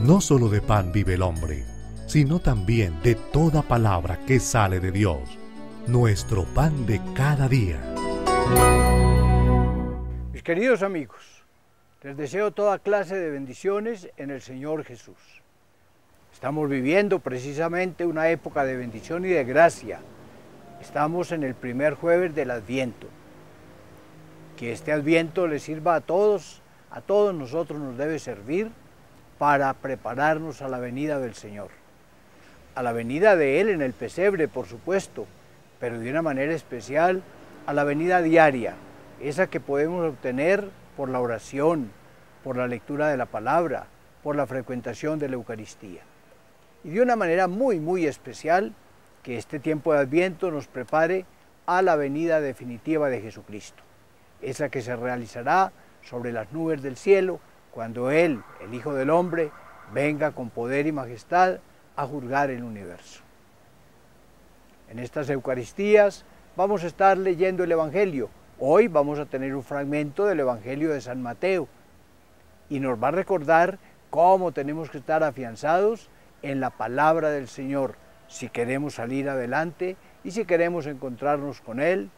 No solo de pan vive el hombre, sino también de toda palabra que sale de Dios, nuestro pan de cada día. Mis queridos amigos, les deseo toda clase de bendiciones en el Señor Jesús. Estamos viviendo precisamente una época de bendición y de gracia. Estamos en el primer jueves del Adviento. Que este Adviento les sirva a todos nosotros nos debe servir para prepararnos a la venida del Señor. A la venida de Él en el pesebre, por supuesto, pero de una manera especial a la venida diaria, esa que podemos obtener por la oración, por la lectura de la palabra, por la frecuentación de la Eucaristía. Y de una manera muy especial, que este tiempo de Adviento nos prepare a la venida definitiva de Jesucristo, esa que se realizará sobre las nubes del cielo, cuando Él, el Hijo del Hombre, venga con poder y majestad a juzgar el universo. En estas Eucaristías vamos a estar leyendo el Evangelio. Hoy vamos a tener un fragmento del Evangelio de San Mateo y nos va a recordar cómo tenemos que estar afianzados en la palabra del Señor si queremos salir adelante y si queremos encontrarnos con Él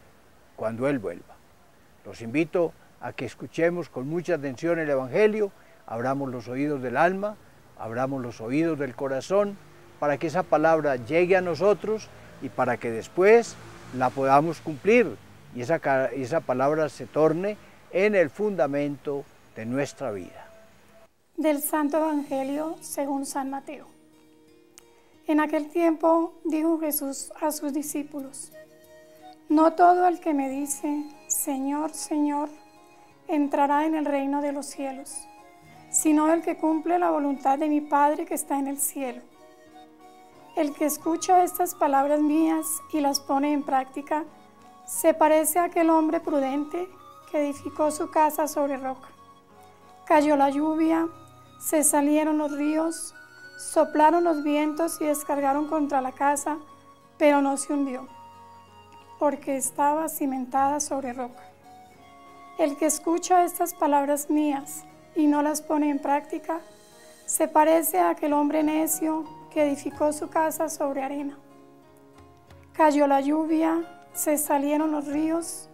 cuando Él vuelva. Los invito a que escuchemos con mucha atención el Evangelio, abramos los oídos del alma, abramos los oídos del corazón, para que esa palabra llegue a nosotros y para que después la podamos cumplir y esa palabra se torne en el fundamento de nuestra vida. Del Santo Evangelio según San Mateo. En aquel tiempo dijo Jesús a sus discípulos: No todo el que me dice, Señor, Señor, entrará en el reino de los cielos, sino el que cumple la voluntad de mi Padre que está en el cielo. El que escucha estas palabras mías y las pone en práctica, se parece a aquel hombre prudente que edificó su casa sobre roca. Cayó la lluvia, se salieron los ríos, soplaron los vientos y descargaron contra la casa, pero no se hundió, porque estaba cimentada sobre roca. El que escucha estas palabras mías y no las pone en práctica, se parece a aquel hombre necio que edificó su casa sobre arena. Cayó la lluvia, se salieron los ríos,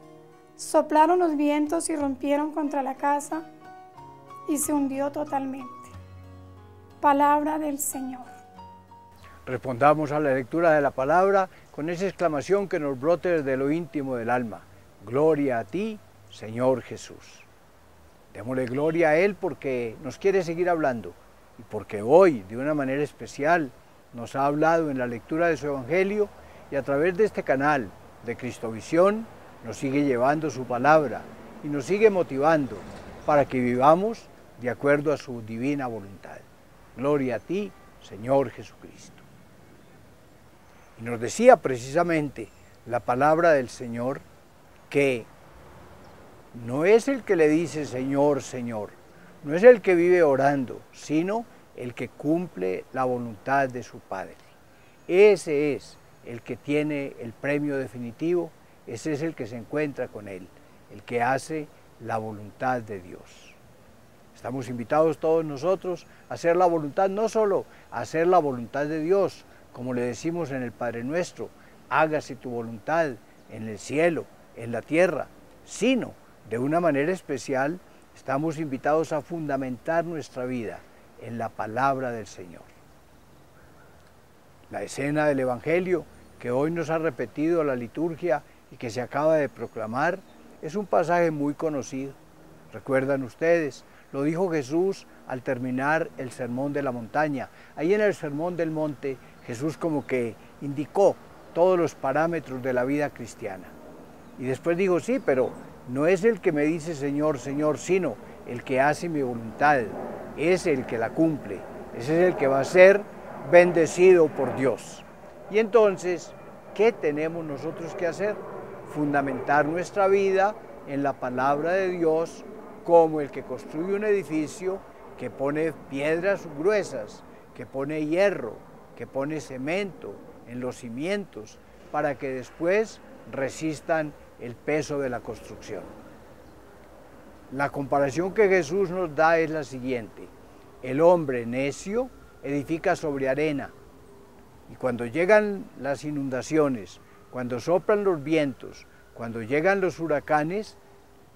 soplaron los vientos y rompieron contra la casa, y se hundió totalmente. Palabra del Señor. Respondamos a la lectura de la palabra con esa exclamación que nos brote desde lo íntimo del alma: Gloria a ti, Señor Jesús. Démosle gloria a Él porque nos quiere seguir hablando y porque hoy, de una manera especial, nos ha hablado en la lectura de su Evangelio y a través de este canal de Cristovisión nos sigue llevando su palabra y nos sigue motivando para que vivamos de acuerdo a su divina voluntad. Gloria a ti, Señor Jesucristo. Y nos decía precisamente la palabra del Señor que no es el que le dice Señor, Señor, no es el que vive orando, sino el que cumple la voluntad de su Padre. Ese es el que tiene el premio definitivo, ese es el que se encuentra con Él, el que hace la voluntad de Dios. Estamos invitados todos nosotros a hacer la voluntad, no solo a hacer la voluntad de Dios, como le decimos en el Padre Nuestro, hágase tu voluntad en el cielo, en la tierra, sino de una manera especial estamos invitados a fundamentar nuestra vida en la palabra del Señor. La escena del Evangelio que hoy nos ha repetido la liturgia y que se acaba de proclamar es un pasaje muy conocido. ¿Recuerdan ustedes? Lo dijo Jesús al terminar el Sermón de la Montaña. Ahí en el Sermón del Monte Jesús como que indicó todos los parámetros de la vida cristiana. Y después dijo, sí, pero no es el que me dice Señor, Señor, sino el que hace mi voluntad, es el que la cumple, ese es el que va a ser bendecido por Dios. Y entonces, ¿qué tenemos nosotros que hacer? Fundamentar nuestra vida en la palabra de Dios como el que construye un edificio que pone piedras gruesas, que pone hierro, que pone cemento en los cimientos para que después resistan el peso de la construcción. La comparación que Jesús nos da es la siguiente: El hombre necio edifica sobre arena. Y cuando llegan las inundaciones, cuando soplan los vientos, cuando llegan los huracanes,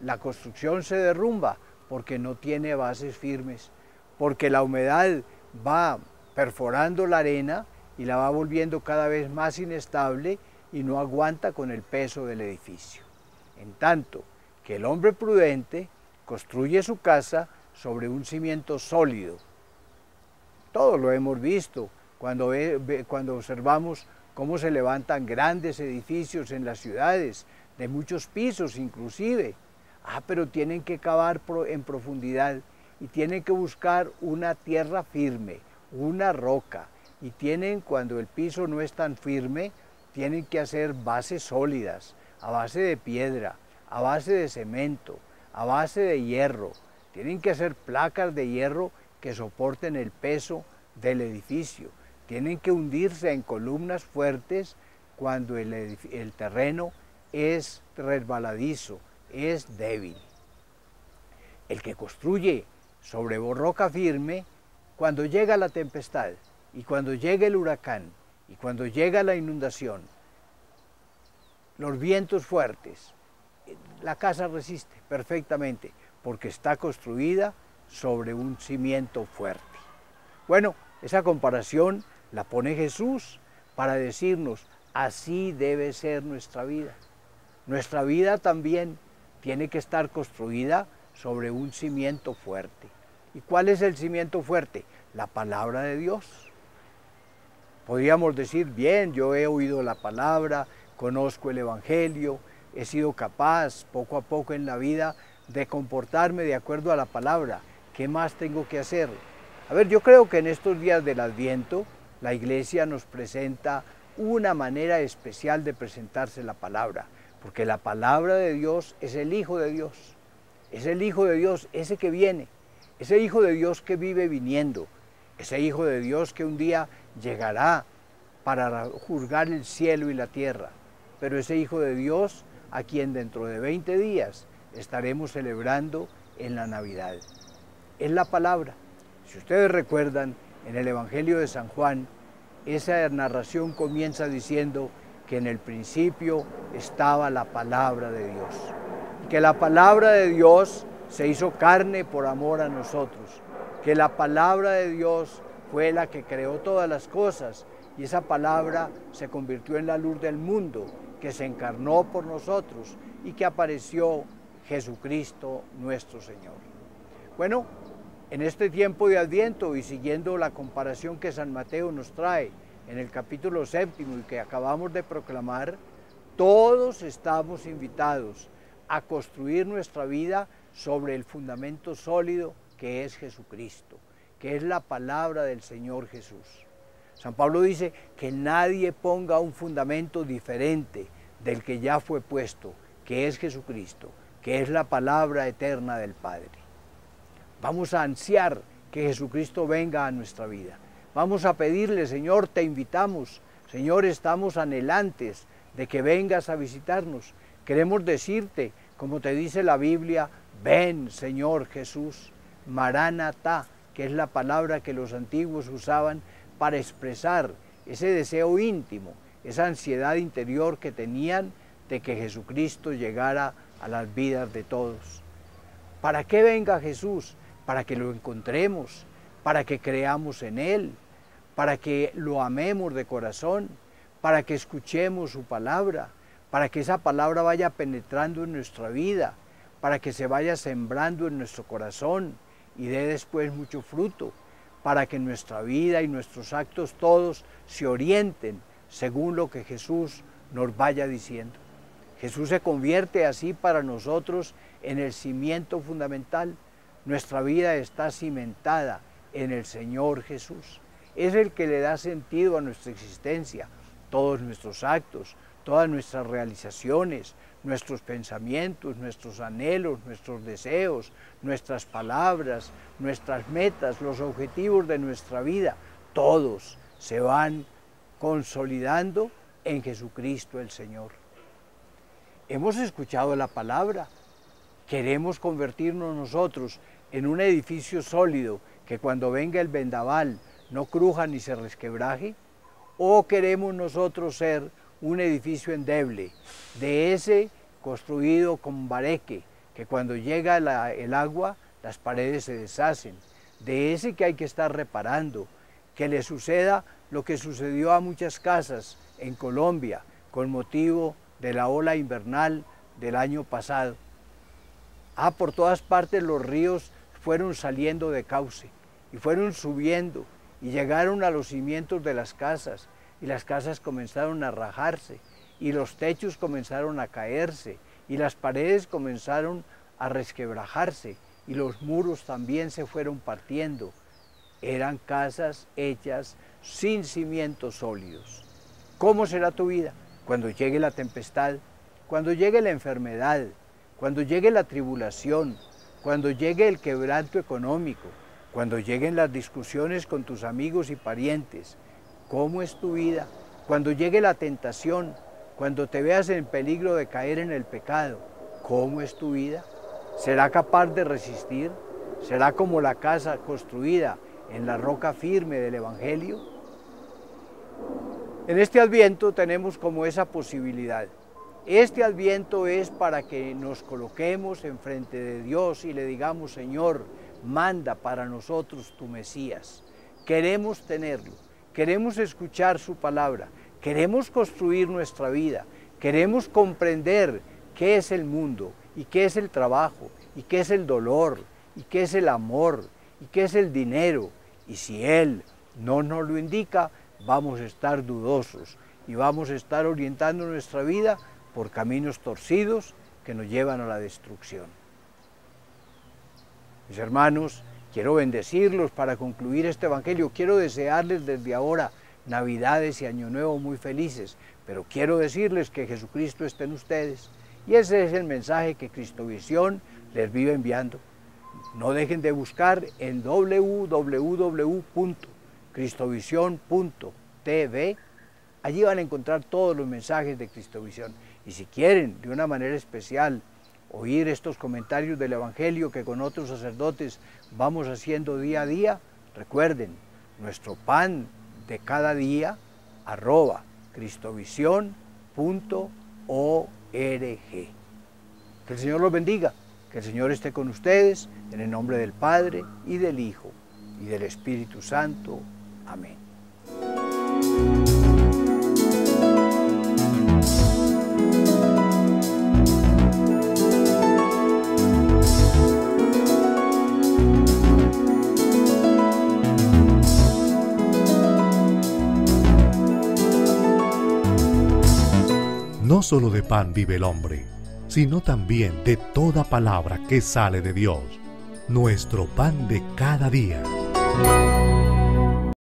la construcción se derrumba porque no tiene bases firmes, porque la humedad va perforando la arena y la va volviendo cada vez más inestable y no aguanta con el peso del edificio. En tanto que el hombre prudente construye su casa sobre un cimiento sólido. Todos lo hemos visto cuando observamos cómo se levantan grandes edificios en las ciudades, de muchos pisos inclusive. Pero tienen que cavar en profundidad y tienen que buscar una tierra firme, una roca. Y cuando el piso no es tan firme, tienen que hacer bases sólidas, a base de piedra, a base de cemento, a base de hierro. Tienen que hacer placas de hierro que soporten el peso del edificio. Tienen que hundirse en columnas fuertes cuando el terreno es resbaladizo, es débil. El que construye sobre roca firme, cuando llega la tempestad y cuando llega el huracán y cuando llega la inundación, los vientos fuertes, la casa resiste perfectamente porque está construida sobre un cimiento fuerte. Bueno, esa comparación la pone Jesús para decirnos, así debe ser nuestra vida. Nuestra vida también tiene que estar construida sobre un cimiento fuerte. ¿Y cuál es el cimiento fuerte? La palabra de Dios. Podríamos decir, bien, yo he oído la palabra, conozco el Evangelio, he sido capaz poco a poco en la vida de comportarme de acuerdo a la palabra. ¿Qué más tengo que hacer? A ver, yo creo que en estos días del Adviento la Iglesia nos presenta una manera especial de presentarse la palabra, porque la palabra de Dios es el Hijo de Dios, es el Hijo de Dios, ese que viene, ese Hijo de Dios que vive viniendo, ese Hijo de Dios que un día llegará para juzgar el cielo y la tierra, pero ese Hijo de Dios a quien dentro de 20 días estaremos celebrando en la Navidad. Es la palabra. Si ustedes recuerdan, en el Evangelio de San Juan, esa narración comienza diciendo que en el principio estaba la palabra de Dios, que la palabra de Dios se hizo carne por amor a nosotros, que la palabra de Dios fue la que creó todas las cosas y esa palabra se convirtió en la luz del mundo, que se encarnó por nosotros y que apareció Jesucristo nuestro Señor. Bueno, en este tiempo de Adviento y siguiendo la comparación que San Mateo nos trae en el capítulo 7 y que acabamos de proclamar, todos estamos invitados a construir nuestra vida sobre el fundamento sólido que es Jesucristo, que es la palabra del Señor Jesús. San Pablo dice que nadie ponga un fundamento diferente del que ya fue puesto, que es Jesucristo, que es la palabra eterna del Padre. Vamos a ansiar que Jesucristo venga a nuestra vida. Vamos a pedirle, Señor, te invitamos. Señor, estamos anhelantes de que vengas a visitarnos. Queremos decirte, como te dice la Biblia, ven, Señor Jesús, Maranatá, que es la palabra que los antiguos usaban para expresar ese deseo íntimo, esa ansiedad interior que tenían de que Jesucristo llegara a las vidas de todos. ¿Para qué venga Jesús? Para que lo encontremos, para que creamos en Él, para que lo amemos de corazón, para que escuchemos su palabra, para que esa palabra vaya penetrando en nuestra vida, para que se vaya sembrando en nuestro corazón y dé después mucho fruto, para que nuestra vida y nuestros actos todos se orienten según lo que Jesús nos vaya diciendo. Jesús se convierte así para nosotros en el cimiento fundamental. Nuestra vida está cimentada en el Señor Jesús. Es el que le da sentido a nuestra existencia. Todos nuestros actos, todas nuestras realizaciones, nuestros pensamientos, nuestros anhelos, nuestros deseos, nuestras palabras, nuestras metas, los objetivos de nuestra vida, todos se van consolidando en Jesucristo el Señor. Hemos escuchado la palabra, queremos convertirnos nosotros en un edificio sólido que cuando venga el vendaval no cruja ni se resquebraje? ¿O queremos nosotros ser un edificio endeble, de ese construido con bareque, que cuando llega el agua las paredes se deshacen, de ese que hay que estar reparando, que le suceda lo que sucedió a muchas casas en Colombia con motivo de la ola invernal del año pasado? Por todas partes los ríos fueron saliendo de cauce y fueron subiendo y llegaron a los cimientos de las casas, y las casas comenzaron a rajarse y los techos comenzaron a caerse y las paredes comenzaron a resquebrajarse y los muros también se fueron partiendo. Eran casas hechas sin cimientos sólidos. ¿Cómo será tu vida cuando llegue la tempestad, cuando llegue la enfermedad, cuando llegue la tribulación, cuando llegue el quebranto económico, cuando lleguen las discusiones con tus amigos y parientes? ¿Cómo es tu vida cuando llegue la tentación, cuando te veas en peligro de caer en el pecado? ¿Cómo es tu vida? ¿Será capaz de resistir? ¿Será como la casa construida en la roca firme del Evangelio? En este Adviento tenemos como esa posibilidad. Este Adviento es para que nos coloquemos enfrente de Dios y le digamos: Señor, manda para nosotros tu Mesías. Queremos tenerlo, queremos escuchar su palabra, queremos construir nuestra vida, queremos comprender qué es el mundo y qué es el trabajo y qué es el dolor y qué es el amor y qué es el dinero. Y si Él no nos lo indica, vamos a estar dudosos y vamos a estar orientando nuestra vida por caminos torcidos que nos llevan a la destrucción. Mis hermanos, quiero bendecirlos para concluir este Evangelio. Quiero desearles desde ahora Navidades y Año Nuevo muy felices, pero quiero decirles que Jesucristo está en ustedes. Y ese es el mensaje que Cristovisión les vive enviando. No dejen de buscar en www.cristovision.tv. Allí van a encontrar todos los mensajes de Cristovisión. Y si quieren, de una manera especial, oír estos comentarios del Evangelio que con otros sacerdotes vamos haciendo día a día, recuerden, nuestro pan de cada día, @cristovision.org. Que el Señor los bendiga, que el Señor esté con ustedes, en el nombre del Padre, y del Hijo, y del Espíritu Santo. Amén. No solo de pan vive el hombre, sino también de toda palabra que sale de Dios, nuestro pan de cada día.